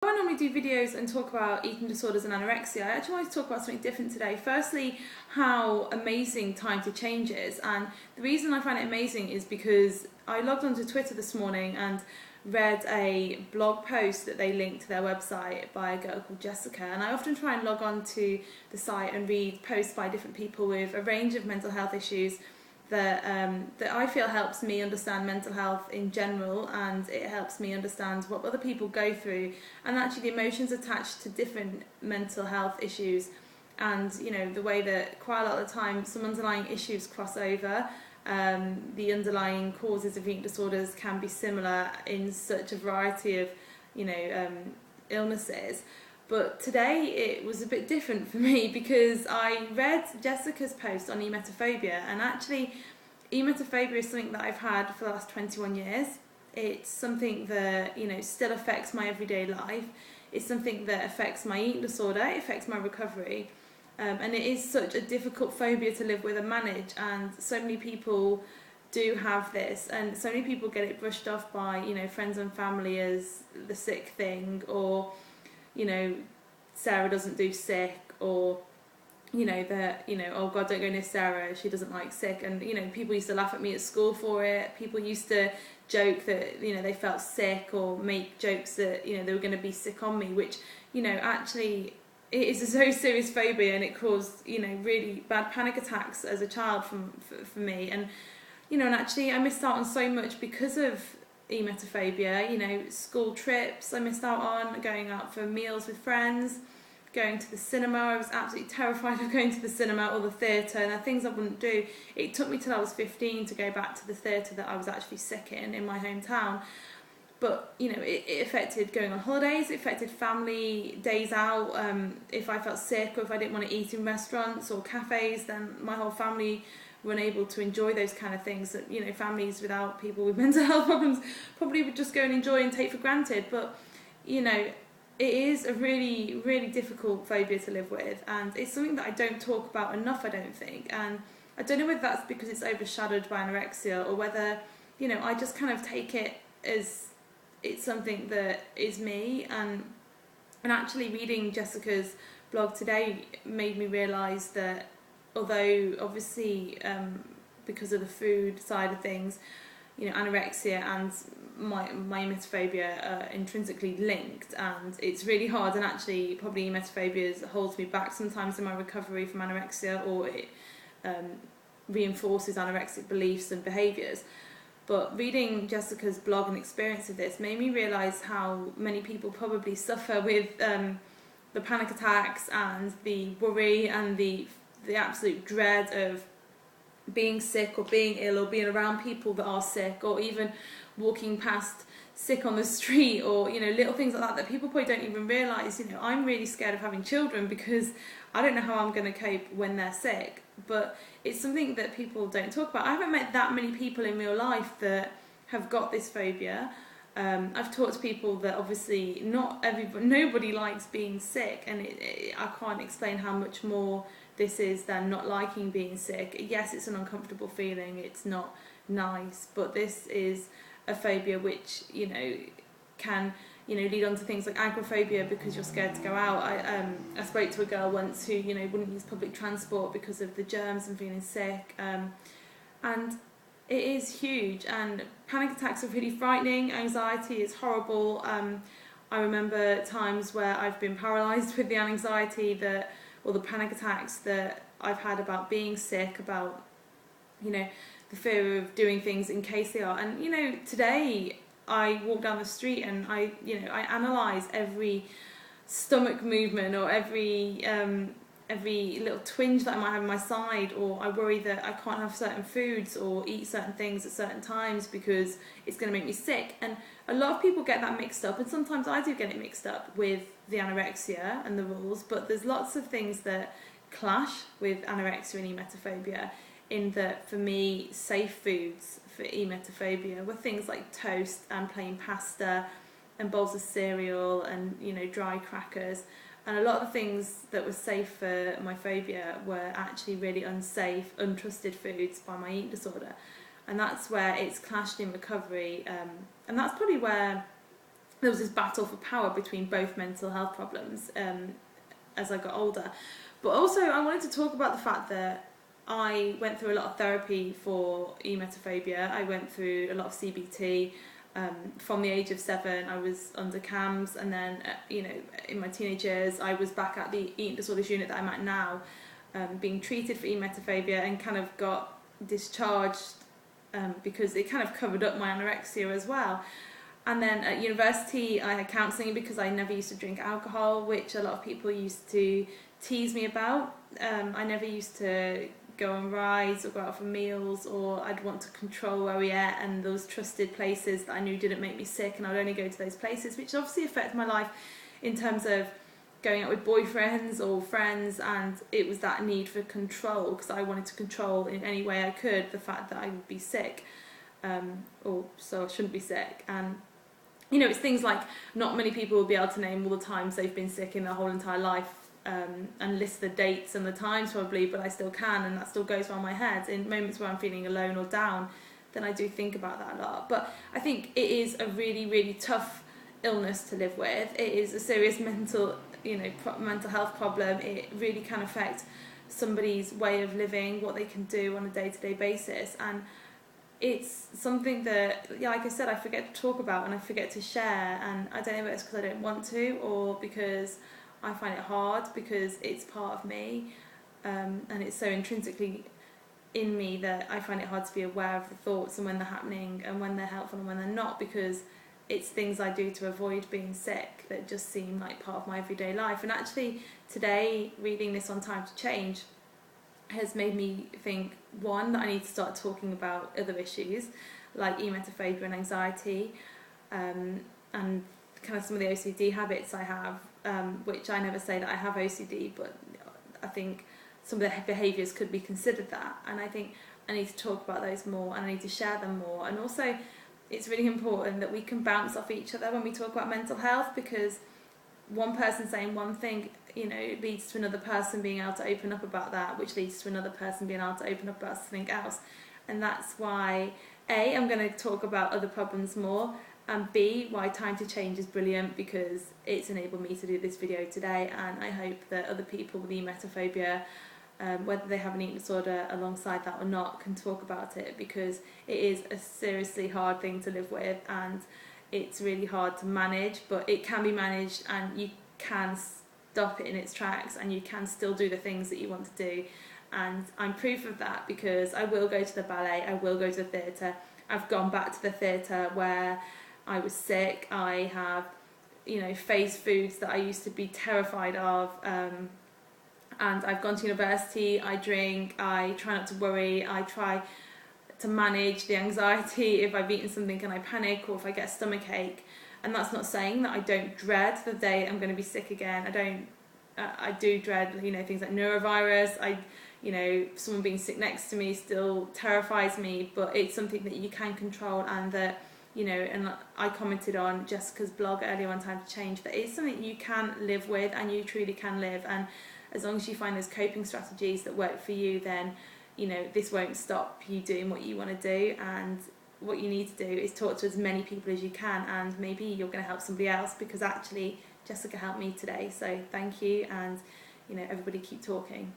I normally do videos and talk about eating disorders and anorexia. I actually want to talk about something different today. Firstly, how amazing time to change is, and the reason I find it amazing is because I logged onto Twitter this morning and read a blog post that they linked to their website by a girl called Jessica, and I often try and log on to the site and read posts by different people with a range of mental health issues that I feel helps me understand mental health in general, and it helps me understand what other people go through and actually the emotions attached to different mental health issues, and the way that quite a lot of the time some underlying issues cross over. The underlying causes of eating disorders can be similar in such a variety of illnesses. But today it was a bit different for me because I read Jessica's post on emetophobia, and actually emetophobia is something that I've had for the last 21 years. It's something that still affects my everyday life. It's something that affects my eating disorder, it affects my recovery, and it is such a difficult phobia to live with and manage, and so many people do have this, and so many people get it brushed off by friends and family as the sick thing, or Sarah doesn't do sick, or oh God, don't go near Sarah, she doesn't like sick. And people used to laugh at me at school for it. People used to joke that they felt sick, or make jokes that they were going to be sick on me, which actually it is a so serious phobia, and it caused really bad panic attacks as a child for me. And and actually I missed out on so much because of emetophobia. School trips I missed out on, going out for meals with friends, going to the cinema. I was absolutely terrified of going to the cinema or the theatre, and the things I wouldn't do. It took me till I was 15 to go back to the theatre that I was actually sick in my hometown. But it affected going on holidays, it affected family days out. If I felt sick, or if I didn't want to eat in restaurants or cafes, then my whole family were unable to enjoy those kind of things that families without people with mental health problems probably would just go and enjoy and take for granted. But it is a really, really difficult phobia to live with, and it's something that I don't talk about enough, I don't think. And I don't know whether that's because it's overshadowed by anorexia, or whether I just kind of take it as it's something that is me. And actually reading Jessica's blog today made me realise that although obviously because of the food side of things, anorexia and my emetophobia are intrinsically linked, and it's really hard, and actually probably emetophobia holds me back sometimes in my recovery from anorexia, or it reinforces anorexic beliefs and behaviours. But reading Jessica's blog and experience of this made me realise how many people probably suffer with the panic attacks and the worry and the absolute dread of being sick, or being ill, or being around people that are sick, or even walking past sick on the street, or little things like that people probably don't even realise. I'm really scared of having children because I don't know how I'm going to cope when they're sick. But it's something that people don't talk about. I haven't met that many people in real life that have got this phobia. I've talked to people that obviously nobody likes being sick, and I can't explain how much more this is than not liking being sick. Yes, it's an uncomfortable feeling, it's not nice, but this is a phobia which can lead on to things like agoraphobia, because you're scared to go out. I spoke to a girl once who wouldn't use public transport because of the germs and feeling sick, and it is huge. And panic attacks are really frightening. Anxiety is horrible. I remember times where I've been paralysed with the anxiety or the panic attacks that I've had about being sick, about the fear of doing things in case they are. And today I walk down the street and I analyse every stomach movement, or every little twinge that I might have in my side, or I worry that I can't have certain foods or eat certain things at certain times because it's going to make me sick. And a lot of people get that mixed up, and sometimes I do get it mixed up with the anorexia and the rules, but there's lots of things that clash with anorexia and emetophobia, in that for me safe foods for emetophobia were things like toast and plain pasta and bowls of cereal and dry crackers. And a lot of the things that were safe for my phobia were actually really unsafe, untrusted foods by my eating disorder. And that's where it's clashed in recovery, and that's probably where there was this battle for power between both mental health problems as I got older. But also I wanted to talk about the fact that I went through a lot of therapy for emetophobia. I went through a lot of CBT. From the age of 7 I was under CAMS, and then in my teenage years I was back at the eating disorders unit that I'm at now, being treated for emetophobia, and kind of got discharged because it kind of covered up my anorexia as well. And then at university I had counselling because I never used to drink alcohol, which a lot of people used to tease me about. I never used to go on rides or go out for meals, or I'd want to control where we ate, and those trusted places that I knew didn't make me sick, and I'd only go to those places, which obviously affected my life in terms of going out with boyfriends or friends. And it was that need for control, because I wanted to control in any way I could the fact that I would be sick, or so I shouldn't be sick. And it's things like not many people will be able to name all the times they've been sick in their whole entire life, and list the dates and the times probably, but I still can, and that still goes around my head. In moments where I'm feeling alone or down, then I do think about that a lot. But I think it is a really, really tough illness to live with. It is a serious mental health problem. It really can affect somebody's way of living, what they can do on a day-to-day basis, and it's something that, like I said, I forget to talk about and I forget to share. And I don't know if it's because I don't want to, or because I find it hard, because it's part of me, and it's so intrinsically in me that I find it hard to be aware of the thoughts and when they're happening and when they're helpful and when they're not, because it's things I do to avoid being sick that just seem like part of my everyday life. And actually today, reading this on Time to Change has made me think, one, that I need to start talking about other issues like emetophobia and anxiety, and kind of some of the OCD habits I have, which I never say that I have OCD, but I think some of the behaviours could be considered that. And I think I need to talk about those more, and I need to share them more. And also it's really important that we can bounce off each other when we talk about mental health, because one person saying one thing, leads to another person being able to open up about that, which leads to another person being able to open up about something else. And that's why I'm going to talk about other problems more, and B, why Time to Change is brilliant, because it's enabled me to do this video today. And I hope that other people with emetophobia, whether they have an eating disorder alongside that or not, can talk about it, because it is a seriously hard thing to live with, and it's really hard to manage, but it can be managed, and you can stop it in its tracks, and you can still do the things that you want to do. And I'm proof of that, because I will go to the ballet, I will go to the theatre. I've gone back to the theatre where I was sick. I have, faced foods that I used to be terrified of, and I've gone to university. I drink, I try not to worry, I try to manage the anxiety if I've eaten something and I panic, or if I get a stomach ache. And that's not saying that I don't dread the day I'm going to be sick again. I do dread, things like neurovirus. Someone being sick next to me still terrifies me, but it's something that you can control, and that, and I commented on Jessica's blog earlier on Time to Change, that it's something you can live with, and you truly can live. And as long as you find those coping strategies that work for you, then this won't stop you doing what you want to do. And what you need to do is talk to as many people as you can, and maybe you're going to help somebody else, because actually Jessica helped me today. So thank you, and everybody keep talking.